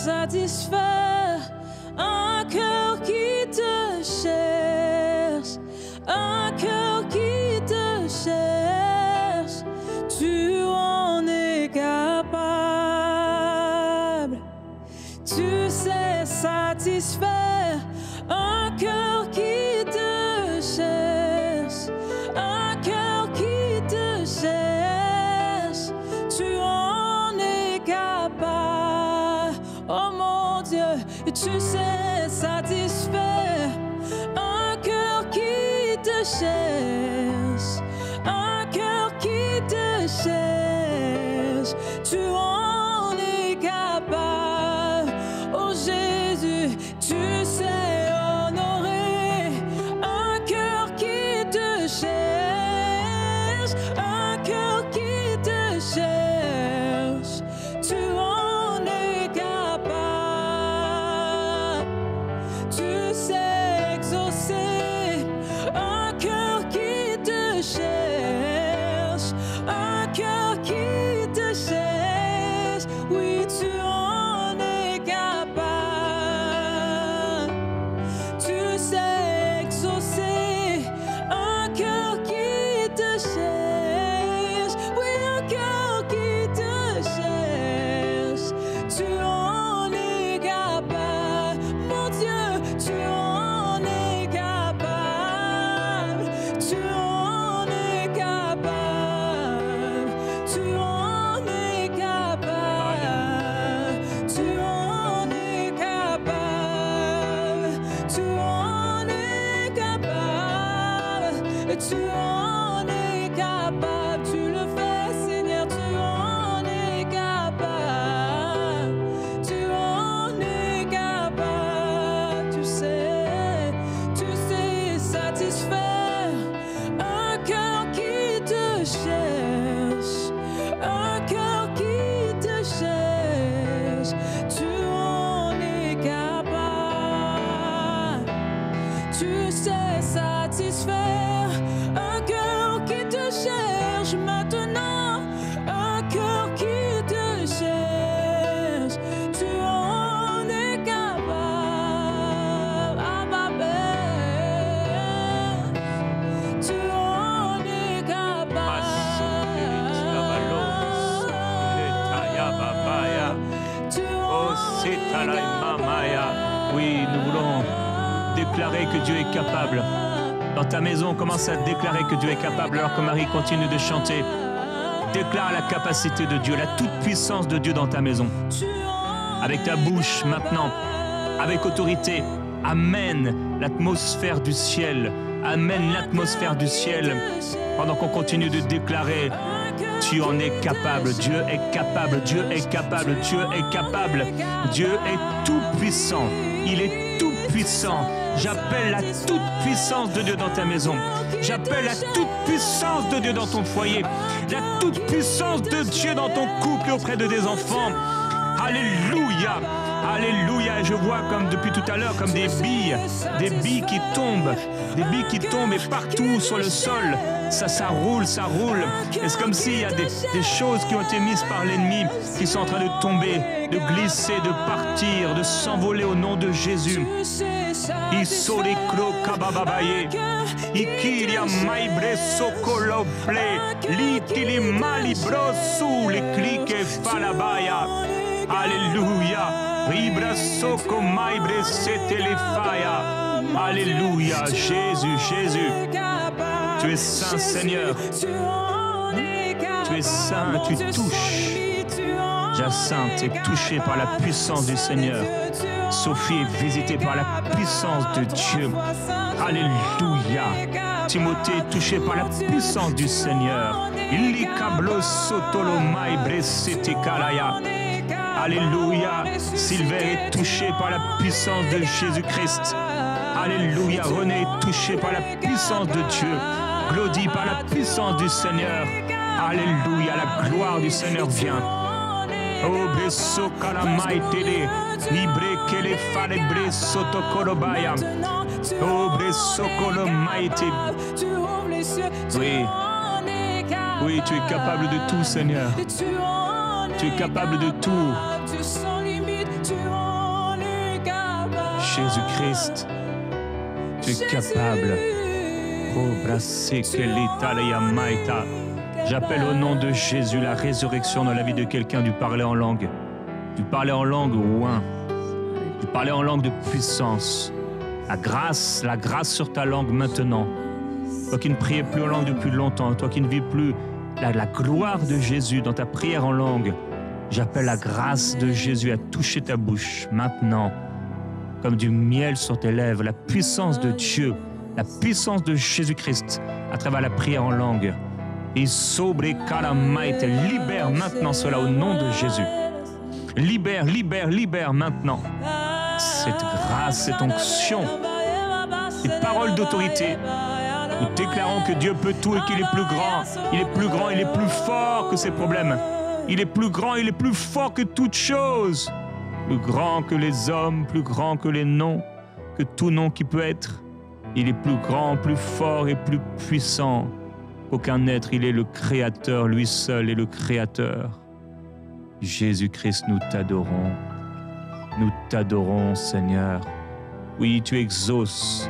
satisfaire un cœur qui te cherche, un cœur qui te cherche, tu en es capable. Tu sais satisfaire un cœur qui te cherche, un cœur qui te cherche, tu en es capable. Oh mon Dieu, tu sais satisfaire un cœur qui te cherche, un cœur qui te cherche, tu en es capable. Oh Jésus, tu sais honorer un cœur qui te cherche, un cœur qui te cherche, tu en es capable. Tu sais exaucer un cœur qui te cherche, un cœur qui te cherche, oui, tu en es capable. Tu sais exaucer un cœur qui te cherche, oui, un cœur qui te cherche, tu en es capable. Mon Dieu, tu en es capable, tu en es capable, tu en es capable, tu en es capable, tu en es capable, tu en es capable, tu le fais Seigneur, tu en es capable, tu en es capable, tu sais satisfaire un cœur qui te cherche, un cœur qui te cherche, tu en es capable. Tu sais satisfaire un cœur qui te cherche maintenant, un cœur qui te cherche, tu en es capable. Ah, ma belle, tu en es capable. Tu Oh, en c'est es Talaï Mamaya. Oui, nous voulons déclarer que Dieu est capable. Dans ta maison, commence à déclarer que Dieu est capable alors que Marie continue de chanter. Déclare la capacité de Dieu, la toute-puissance de Dieu dans ta maison. Avec ta bouche maintenant, avec autorité, amène l'atmosphère du ciel. Amène l'atmosphère du ciel pendant qu'on continue de déclarer. Tu en es capable, Dieu est capable, Dieu est capable, Dieu est capable. Dieu est tout puissant, il est tout puissant. J'appelle la toute puissance de Dieu dans ta maison. J'appelle la toute puissance de Dieu dans ton foyer. La toute puissance de Dieu dans ton couple et auprès de tes enfants. Alléluia, alléluia. Et je vois comme depuis tout à l'heure comme des billes qui tombent, et partout sur le sol. Ça roule. Et c'est comme s'il y a des choses qui ont été mises par l'ennemi, qui sont en train de tomber, de glisser, de partir, de s'envoler au nom de Jésus. Isoliklo kabababaye, ikiria maibre sokoloble, litili malibro sous les cliques falabaya. Alléluia. Ribra soko maibre setelefaya. Alléluia. Jésus, Jésus. Tu es saint, Seigneur. Tu es saint, tu touches. Jacinthe est touchée par la puissance du Seigneur. Sophie est visitée par la puissance de Dieu. Alléluia. Timothée est touché par la puissance du Seigneur. Alléluia. Sylvain est touché par la puissance de Jésus-Christ. Alléluia. René est touché par la puissance de Dieu. Glodie par la puissance du Seigneur. Alléluia. La gloire du Seigneur vient. Oh, bresso kalamai tele, libre kele fale bresso tokorobaya. Oh, bresso kolomai te. Oui, tu es capable de tout, Seigneur. Tu es capable de tout. Jésus-Christ, tu es capable. J'appelle au nom de Jésus la résurrection dans la vie de quelqu'un du parler en langue. Du parler en langue ouin. Du parler en langue de puissance. La grâce sur ta langue maintenant. Toi qui ne priais plus en langue depuis longtemps, toi qui ne vis plus la gloire de Jésus dans ta prière en langue, j'appelle la grâce de Jésus à toucher ta bouche maintenant, comme du miel sur tes lèvres, la puissance de Dieu, la puissance de Jésus-Christ à travers la prière en langue. Et sobre karamaite, libère maintenant cela au nom de Jésus. Libère, libère, libère maintenant cette grâce, cette onction, ces paroles d'autorité. Nous déclarons que Dieu peut tout et qu'il est plus grand. Il est plus grand, il est plus fort que ses problèmes. Il est plus grand, il est plus fort que toute chose. Plus grand que les hommes, plus grand que les noms, que tout nom qui peut être. Il est plus grand, plus fort et plus puissant qu'aucun être. Il est le Créateur, lui seul est le Créateur. Jésus-Christ, nous t'adorons. Nous t'adorons, Seigneur. Oui, tu exauces.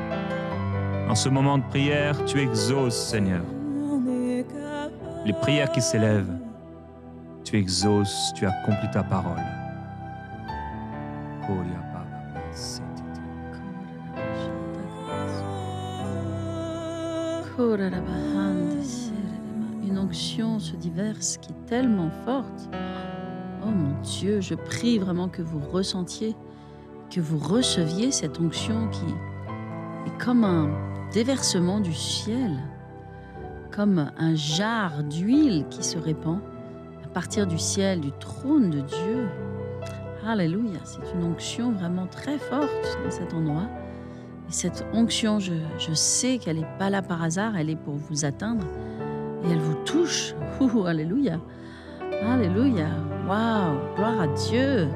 En ce moment de prière, tu exauces, Seigneur. Les prières qui s'élèvent, tu exauces, tu accomplis ta parole. Une onction se diverse qui est tellement forte. Oh mon Dieu, je prie vraiment que vous ressentiez, que vous receviez cette onction qui est comme un déversement du ciel, comme un jar d'huile qui se répand à partir du ciel, du trône de Dieu. Alléluia, c'est une onction vraiment très forte dans cet endroit. Et cette onction, je sais qu'elle n'est pas là par hasard, elle est pour vous atteindre et elle vous touche. Alléluia, alléluia, waouh, gloire à Dieu.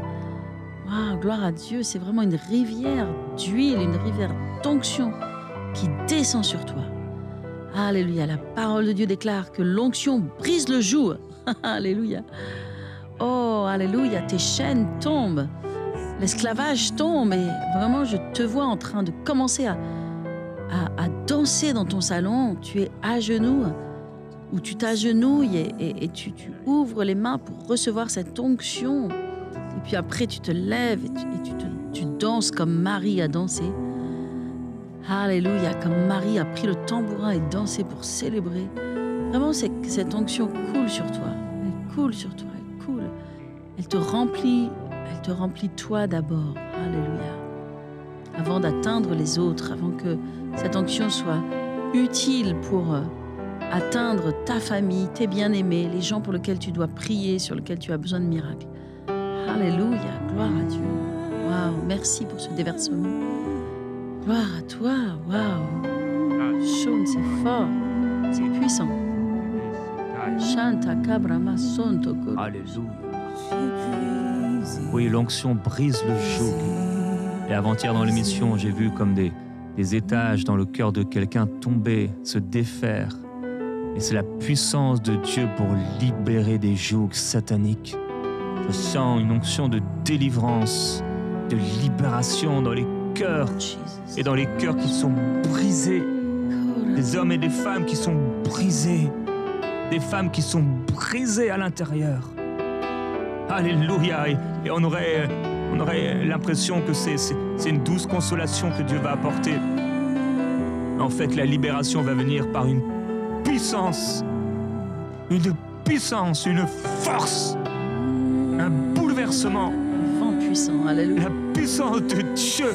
Waouh, gloire à Dieu, c'est vraiment une rivière d'huile, une rivière d'onction qui descend sur toi. Alléluia, la parole de Dieu déclare que l'onction brise le joug. Alléluia. Oh, alléluia, tes chaînes tombent, l'esclavage tombe et vraiment je te vois en train de commencer à danser dans ton salon. Tu es à genoux ou tu t'agenouilles et tu ouvres les mains pour recevoir cette onction. Et puis après, tu te lèves et tu danses comme Marie a dansé. Alléluia, comme Marie a pris le tambourin et dansé pour célébrer. Vraiment, cette onction coule sur toi. Elle coule sur toi, elle coule. Elle te remplit toi d'abord. Alléluia. Avant d'atteindre les autres, avant que cette onction soit utile pour atteindre ta famille, tes bien-aimés, les gens pour lesquels tu dois prier, sur lesquels tu as besoin de miracles. Alléluia, gloire à Dieu. Waouh, merci pour ce déversement. Gloire à toi, waouh. Shaun, c'est fort, c'est puissant. Shanta kabrama sonto koro. Alléluia. Oui, l'onction brise le joug. Et avant-hier dans l'émission, j'ai vu comme des étages dans le cœur de quelqu'un tomber, se défaire. Et c'est la puissance de Dieu pour libérer des jougs sataniques. Je sens une onction de délivrance, de libération dans les cœurs et dans les cœurs qui sont brisés. Des hommes et des femmes qui sont brisés. Des femmes qui sont brisées à l'intérieur. Alléluia. Et on aurait l'impression que c'est une douce consolation que Dieu va apporter. En fait, la libération va venir par une puissance, une force, un bouleversement. Vent puissant, alléluia. La puissance de Dieu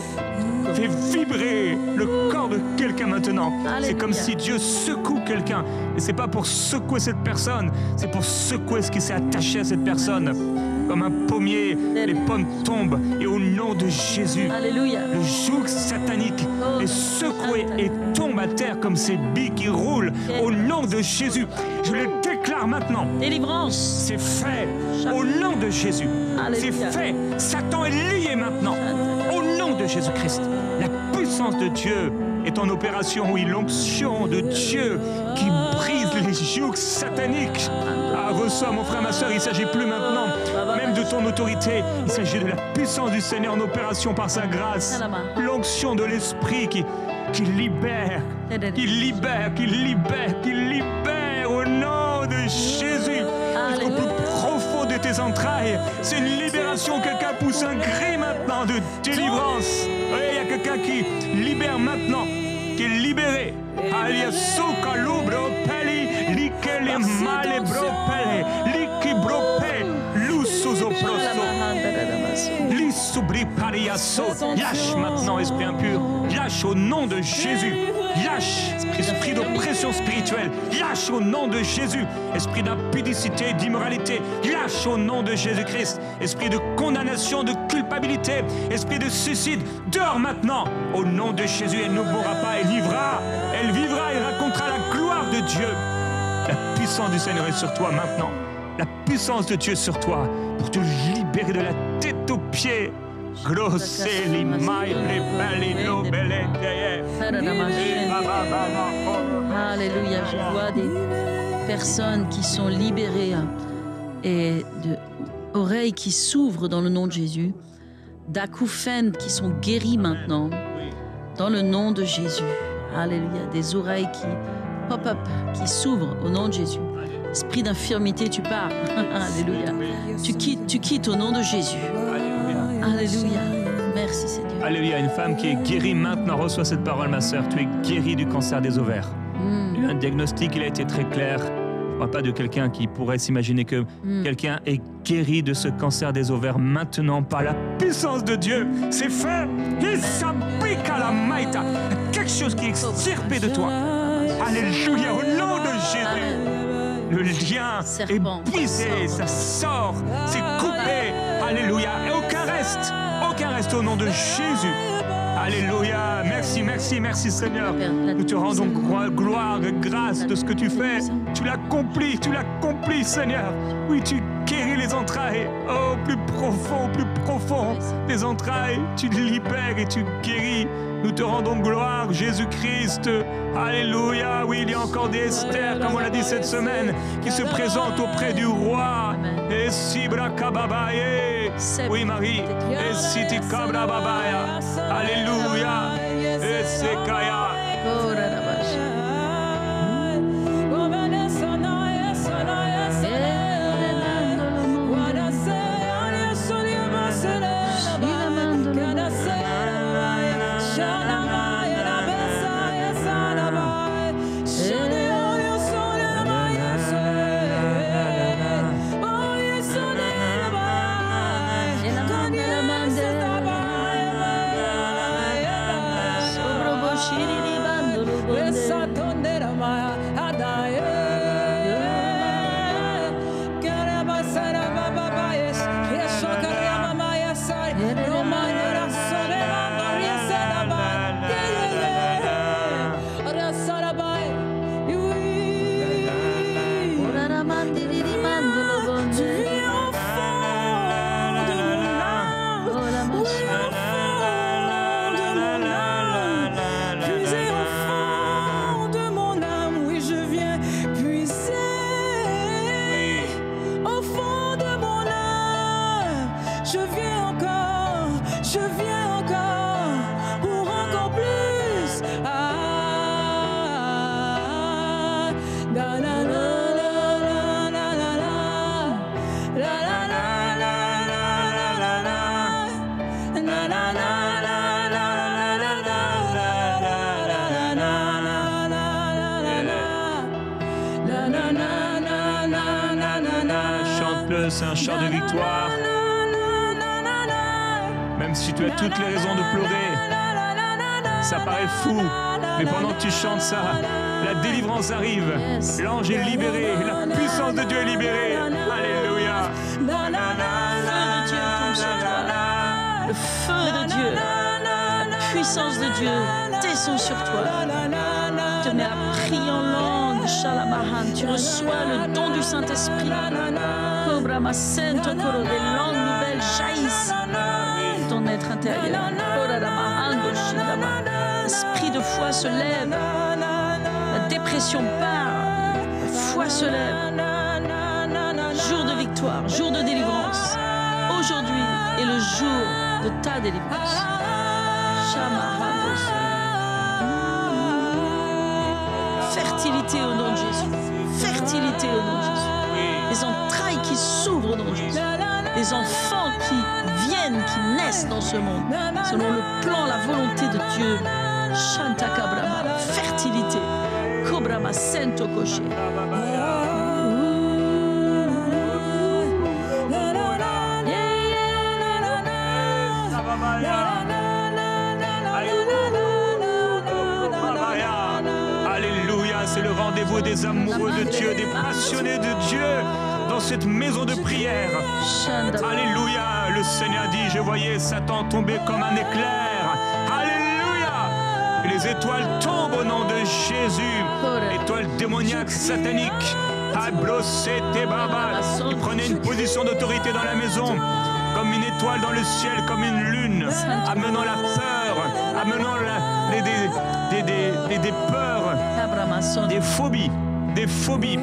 fait vibrer le corps de quelqu'un maintenant. Alléluia. C'est comme si Dieu secoue quelqu'un. Et c'est pas pour secouer cette personne, c'est pour secouer ce qui s'est attaché à cette personne. Comme un pommier, les pommes tombent. Et au nom de Jésus, Alléluia. le joug satanique est secoué et tombe à terre comme ces billes qui roulent. Au nom de Jésus, je le déclare maintenant. Délivrance. C'est fait. Au nom de Jésus. Alléluia. C'est fait. Satan est lié maintenant. Au nom de Jésus-Christ. La puissance de Dieu est en opération. Oui, l'onction de Dieu qui brise les jougs sataniques. Ah, reçois, mon frère, ma soeur, il ne s'agit plus maintenant même de ton autorité. Il s'agit de la puissance du Seigneur en opération par sa grâce. l'onction de l'Esprit qui libère, qui libère, qui libère, qui libère au nom de Jésus. Jusqu'au plus profond de tes entrailles. C'est une libération. Quelqu'un pousse un cri maintenant de délivrance. Oui, il y a quelqu'un qui libère maintenant, qui est libéré. Alia soka lubro peli, likele male bro pele, liki bro pe, lusuzo proso. Lissubri pariaso. Lâche maintenant, esprit impur. Lâche au nom de Jésus. Lâche, esprit d'oppression spirituelle. Lâche au nom de Jésus. Esprit d'impudicité, d'immoralité. Lâche au nom de Jésus-Christ. Esprit de condamnation, de culpabilité. Esprit de suicide. Dors maintenant. Au nom de Jésus, elle ne mourra pas. Elle vivra. Elle vivra. Elle racontera la gloire de Dieu. La puissance du Seigneur est sur toi maintenant. La puissance de Dieu est sur toi pour te libérer de la tête aux pieds. Grosselli mai rebelli nobele deye. Alléluia, je vois des personnes qui sont libérées et d'oreilles qui s'ouvrent dans le nom de Jésus, d'acouphènes qui sont guéris maintenant dans le nom de Jésus. Alléluia, des oreilles qui pop-up, qui s'ouvrent au nom de Jésus. Esprit d'infirmité, tu pars. Alléluia. Tu quittes au nom de Jésus. Alléluia. Merci Seigneur. Alléluia. Une femme qui est guérie maintenant, reçois cette parole, ma sœur. Tu es guérie du cancer des ovaires. Il y a un diagnostic, il a été très clair. Je ne parle pas de quelqu'un qui pourrait s'imaginer que quelqu'un est guéri de ce cancer des ovaires maintenant par la puissance de Dieu. C'est fait. Il s'applique à la maïta. Quelque chose qui est extirpé de toi. Alléluia. Au nom de Jésus. Le lien est brisé, ça sort, c'est coupé. Alléluia. Et aucun reste au nom de Jésus. Alléluia. Merci, merci, merci Seigneur. Nous te rendons gloire et grâce de ce que tu fais. Tu l'accomplis Seigneur. Oui, tu guéris les entrailles. Oh, plus profond des entrailles. Tu libères et tu guéris. Nous te rendons gloire, Jésus-Christ. Alléluia. Oui, il y a encore des Esther, comme on l'a dit cette semaine, qui se présentent auprès du roi. Et Sibra Kababaye. Oui, Marie. Et Siti Kabra Babaya. Alléluia. Et Sekaya. Chante-le, c'est un chant de victoire. Même si tu as toutes les raisons de pleurer, ça paraît fou, mais pendant que tu chantes ça, la délivrance arrive. L'ange est libéré, la puissance de Dieu est libérée. Alléluia. Le feu de Dieu, la puissance de Dieu descend sur toi. Tu te mets à prier en langue, Shalamahan. Tu reçois le don du Saint-Esprit. Cobra ma sainte coro, des langues nouvelles jaillissent de ton être intérieur. L'esprit de foi se lève. La dépression part. La foi se lève. Jour de victoire, jour de délivrance. Aujourd'hui est le jour de ta délivrance. Fertilité au nom de Jésus. Fertilité au nom de Jésus. Les entrailles qui s'ouvrent au nom de Jésus. Les enfants qui viennent, qui naissent dans ce monde, selon le plan, la volonté de Dieu. Shanta Kabrama, fertilité. Kobrama Sento Koché. Alléluia, c'est le rendez-vous des amoureux de Dieu, des passionnés de Dieu dans cette maison de prière. Alléluia, le Seigneur dit, je voyais Satan tomber comme un éclair. Alléluia, et les étoiles tombent au nom de Jésus. Étoiles démoniaques, sataniques. Il prenait une position d'autorité dans la maison, comme une étoile dans le ciel, comme une lune, amenant la peur, amenant des peurs, des phobies,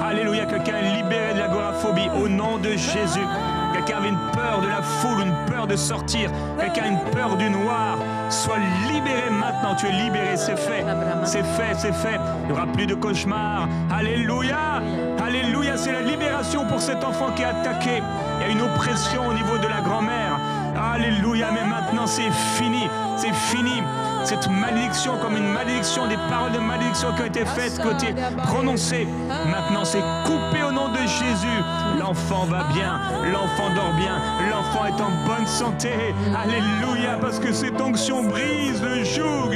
Alléluia, quelqu'un est libéré de l'agoraphobie au nom de Jésus. Quelqu'un avait une peur de la foule, une peur de sortir, quelqu'un a une peur du noir. Sois libéré maintenant, tu es libéré, c'est fait, c'est fait, c'est fait. Il n'y aura plus de cauchemars. Alléluia, alléluia, c'est la libération pour cet enfant qui est attaqué. Il y a une oppression au niveau de la grand-mère. Alléluia, mais maintenant c'est fini, c'est fini. Cette malédiction, comme une malédiction, des paroles de malédiction qui ont été faites, qui ont été prononcées, maintenant c'est coupé au nom de Jésus. L'enfant va bien, l'enfant dort bien, l'enfant est en bonne santé. Alléluia, parce que cette onction brise le joug.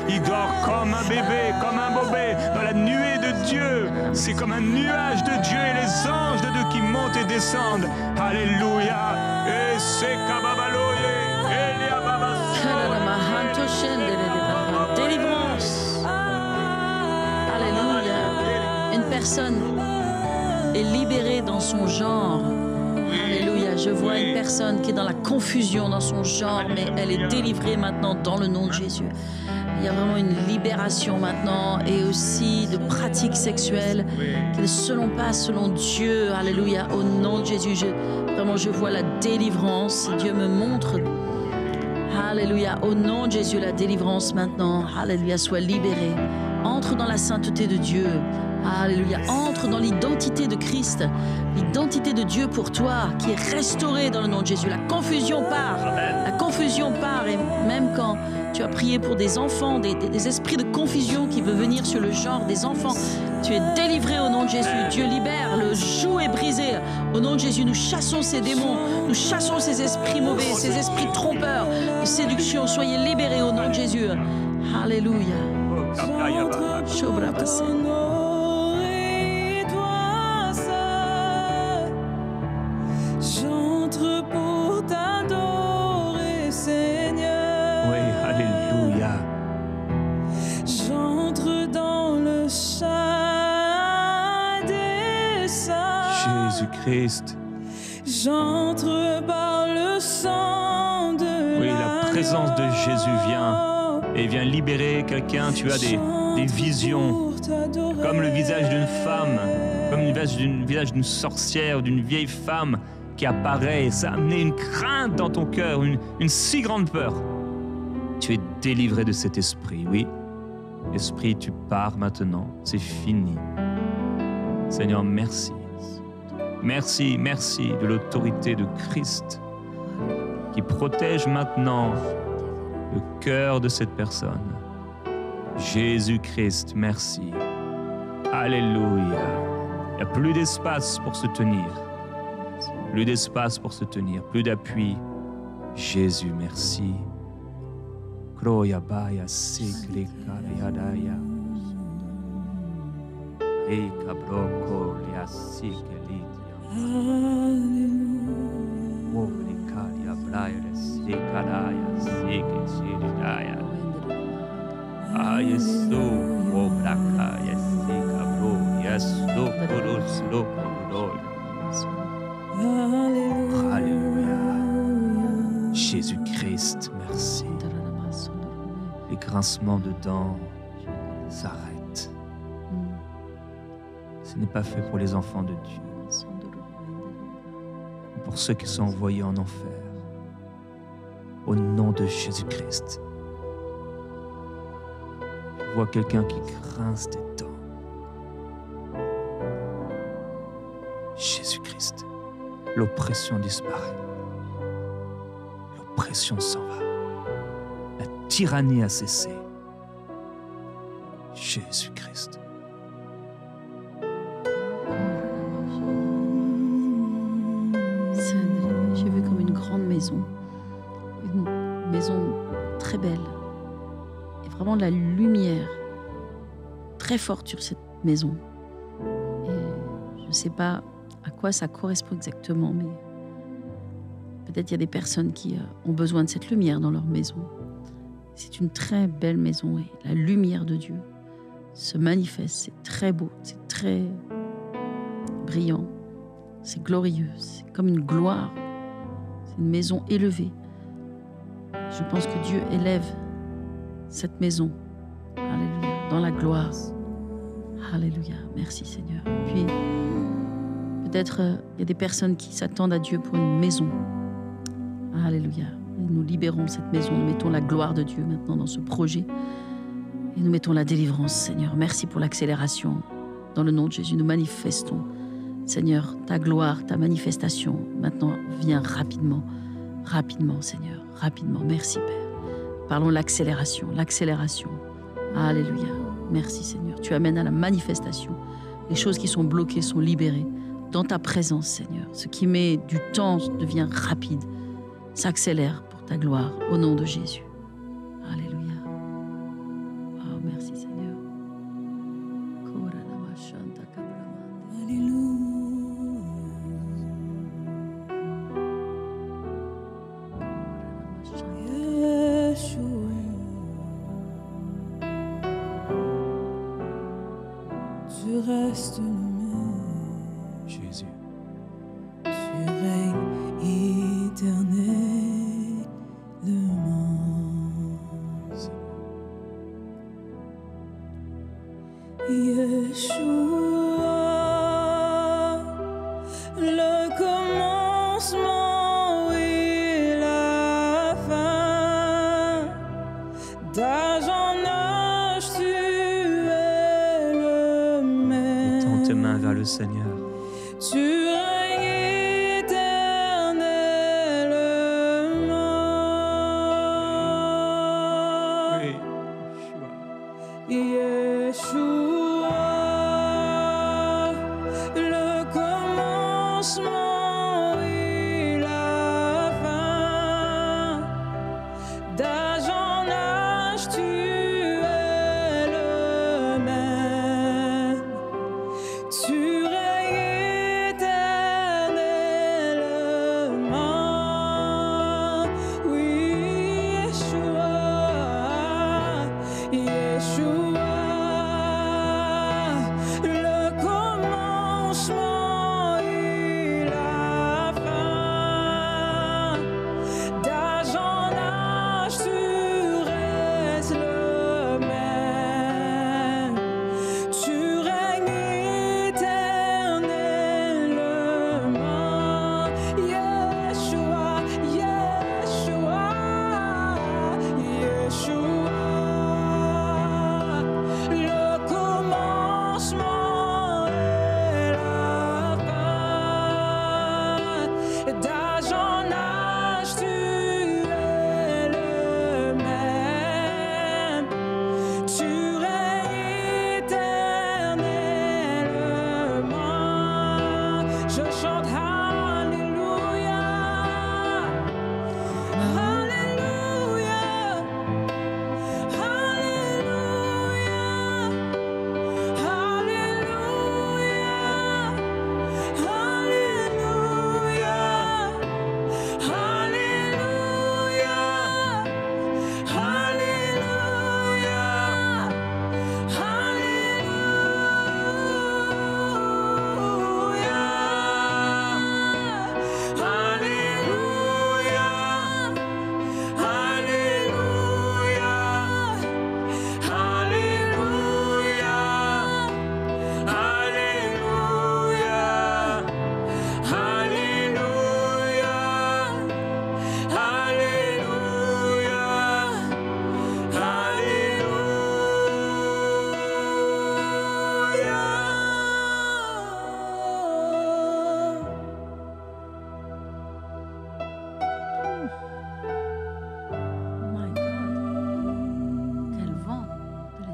Il dort comme un bébé, comme un bébé, dans la nuée de Dieu. C'est comme un nuage de Dieu et les anges de Dieu qui montent et descendent. Alléluia. Et c'est Kababaloye. Délivrance. Alléluia. Une personne est libérée dans son genre. Alléluia. Je vois une personne qui est dans la confusion dans son genre, mais elle est délivrée maintenant dans le nom de Jésus. Il y a vraiment une libération maintenant et aussi de pratiques sexuelles qui ne sont pas selon Dieu. Alléluia. Au nom de Jésus, je vois la délivrance. Dieu me montre. Alléluia. Au nom de Jésus, la délivrance maintenant. Alléluia. Sois libéré. Entre dans la sainteté de Dieu. Alléluia. Entre dans l'identité de Christ. L'identité de Dieu pour toi qui est restaurée dans le nom de Jésus. La confusion part. La confusion part. Et même quand tu as prié pour des enfants, des esprits de confusion qui veulent venir sur le genre des enfants, tu es délivré au nom de Jésus. Dieu libère. Le joug est brisé. Au nom de Jésus, nous chassons ces démons. Nous chassons ces esprits mauvais, ces esprits trompeurs, de séduction. Soyez libérés au nom de Jésus. Alléluia. J'entre pour t'adorer, Seigneur. Oui, alléluia. J'entre dans le chai des saints. Jésus-Christ. J'entre par le sang de la présence de Jésus vient et vient libérer quelqu'un. Tu as des visions, comme le visage d'une femme, comme le visage d'une sorcière, d'une vieille femme qui apparaît, et ça a amené une crainte dans ton cœur, une si grande peur. Tu es délivré de cet esprit, oui. Esprit, tu pars maintenant, c'est fini. Seigneur, merci. Merci, merci de l'autorité de Christ qui protège maintenant le cœur de cette personne. Jésus-Christ, merci. Alléluia. Il n'y a plus d'espace pour se tenir. Plus d'espace pour se tenir, plus d'appui. Jésus, merci. Kroya baya sikli karayadaya. Eka broko lia sikelitia. Wobrikaria braia sikaraya sikechidaya. Ayesu wobrakaya sikabro yesu kurus lokoro. Alléluia. Jésus-Christ, merci. Les grincements de dents s'arrêtent. Ce n'est pas fait pour les enfants de Dieu, pour ceux qui sont envoyés en enfer. au nom de Jésus-Christ. Je vois quelqu'un qui grince des dents. Jésus-Christ, l'oppression disparaît. L'oppression s'en va. La tyrannie a cessé. Jésus-Christ. J'ai vu comme une grande maison. Une maison très belle. Et vraiment de la lumière très forte sur cette maison. Et je ne sais pas à quoi ça correspond exactement, mais peut-être il y a des personnes qui ont besoin de cette lumière dans leur maison. C'est une très belle maison et la lumière de Dieu se manifeste. C'est très beau, c'est très brillant, c'est glorieux, c'est comme une gloire. C'est une maison élevée. Je pense que Dieu élève cette maison. Alléluia, dans la gloire. Alléluia, merci Seigneur. Puis peut-être il y a des personnes qui s'attendent à Dieu pour une maison. Alléluia. Et nous libérons cette maison, nous mettons la gloire de Dieu maintenant dans ce projet. Et nous mettons la délivrance, Seigneur. Merci pour l'accélération. Dans le nom de Jésus, nous manifestons, Seigneur, ta gloire, ta manifestation. Maintenant, viens rapidement, rapidement, Seigneur, rapidement. Merci, Père. Parlons l'accélération, l'accélération. Alléluia. Merci, Seigneur. Tu amènes à la manifestation. Les choses qui sont bloquées sont libérées dans ta présence, Seigneur. Ce qui met du temps devient rapide, s'accélère pour ta gloire, au nom de Jésus. Alléluia. Oh, merci Seigneur. Tu restes le même. Jésus. Tu règnes éternellement. Yeshua, le commencement et la fin. D'âge en âge, tu es le même. Étends tes mains vers le Seigneur. Tu règnes éternellement. Oui, Yeshua, le commencement et la fin. D'âge en âge, tu es le même. Tu règnes éternellement. Oui, Yeshua, Yeshua, le commencement et la fin. D'âge en âge, tu restes le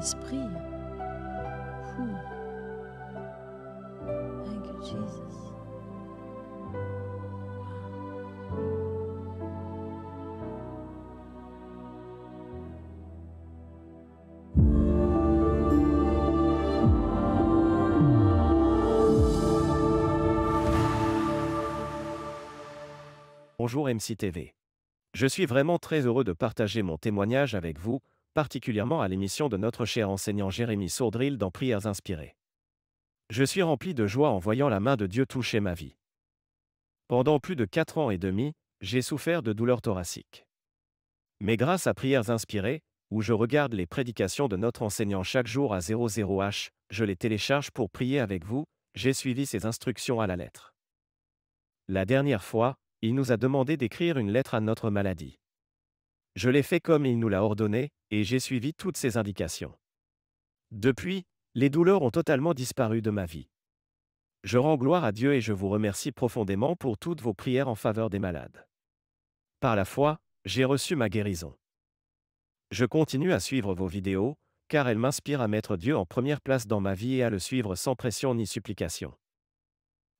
Saint-Esprit. Ouh. Thank you, Jesus. Bonjour MCTV. Je suis vraiment très heureux de partager mon témoignage avec vous, particulièrement à l'émission de notre cher enseignant Jérémy Sourdril dans Prières inspirées. Je suis rempli de joie en voyant la main de Dieu toucher ma vie. Pendant plus de 4 ans et demi, j'ai souffert de douleurs thoraciques. Mais grâce à Prières inspirées, où je regarde les prédications de notre enseignant chaque jour à 00H, je les télécharge pour prier avec vous, j'ai suivi ses instructions à la lettre. La dernière fois, il nous a demandé d'écrire une lettre à notre maladie. Je l'ai fait comme il nous l'a ordonné, et j'ai suivi toutes ses indications. Depuis, les douleurs ont totalement disparu de ma vie. Je rends gloire à Dieu et je vous remercie profondément pour toutes vos prières en faveur des malades. Par la foi, j'ai reçu ma guérison. Je continue à suivre vos vidéos, car elles m'inspirent à mettre Dieu en première place dans ma vie et à le suivre sans pression ni supplication.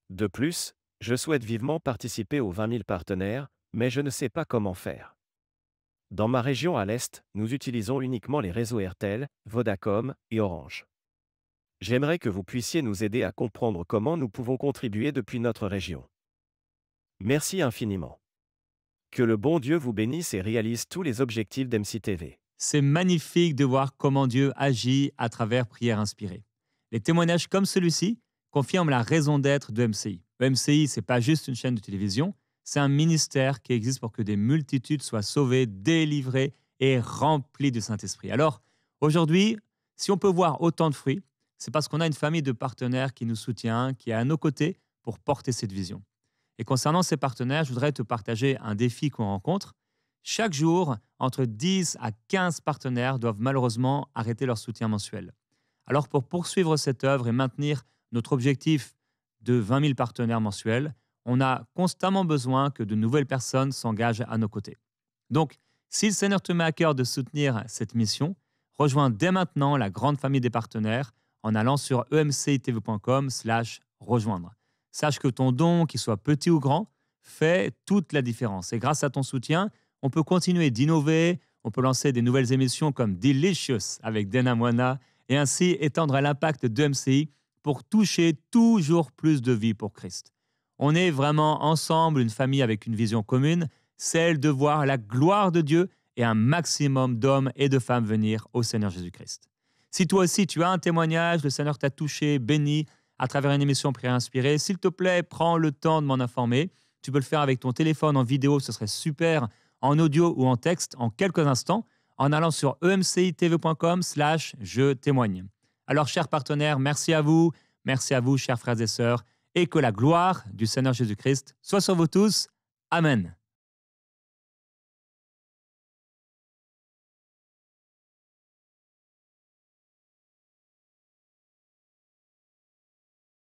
De plus, je souhaite vivement participer aux 20 000 partenaires, mais je ne sais pas comment faire. Dans ma région à l'Est, nous utilisons uniquement les réseaux Airtel, Vodacom et Orange. J'aimerais que vous puissiez nous aider à comprendre comment nous pouvons contribuer depuis notre région. Merci infiniment. Que le bon Dieu vous bénisse et réalise tous les objectifs d'MCTV. C'est magnifique de voir comment Dieu agit à travers Prières inspirées. Les témoignages comme celui-ci confirment la raison d'être de MCI. MCI, ce n'est pas juste une chaîne de télévision, c'est un ministère qui existe pour que des multitudes soient sauvées, délivrées et remplies du Saint-Esprit. Alors, aujourd'hui, si on peut voir autant de fruits, c'est parce qu'on a une famille de partenaires qui nous soutient, qui est à nos côtés pour porter cette vision. Et concernant ces partenaires, je voudrais te partager un défi qu'on rencontre. Chaque jour, entre 10 à 15 partenaires doivent malheureusement arrêter leur soutien mensuel. Alors, pour poursuivre cette œuvre et maintenir notre objectif de 20 000 partenaires mensuels, on a constamment besoin que de nouvelles personnes s'engagent à nos côtés. Donc, si le Seigneur te met à cœur de soutenir cette mission, rejoins dès maintenant la grande famille des partenaires en allant sur emcitv.com/rejoindre. Sache que ton don, qu'il soit petit ou grand, fait toute la différence. Et grâce à ton soutien, on peut continuer d'innover, on peut lancer des nouvelles émissions comme Delicious avec Dana Moana et ainsi étendre l'impact de MCI pour toucher toujours plus de vies pour Christ. On est vraiment ensemble, une famille avec une vision commune, celle de voir la gloire de Dieu et un maximum d'hommes et de femmes venir au Seigneur Jésus-Christ. Si toi aussi tu as un témoignage, le Seigneur t'a touché, béni à travers une émission Prière inspirée, s'il te plaît, prends le temps de m'en informer. Tu peux le faire avec ton téléphone en vidéo, ce serait super, en audio ou en texte en quelques instants, en allant sur emcitv.com/je témoigne. Alors, chers partenaires, merci à vous, chers frères et sœurs, et que la gloire du Seigneur Jésus-Christ soit sur vous tous. Amen.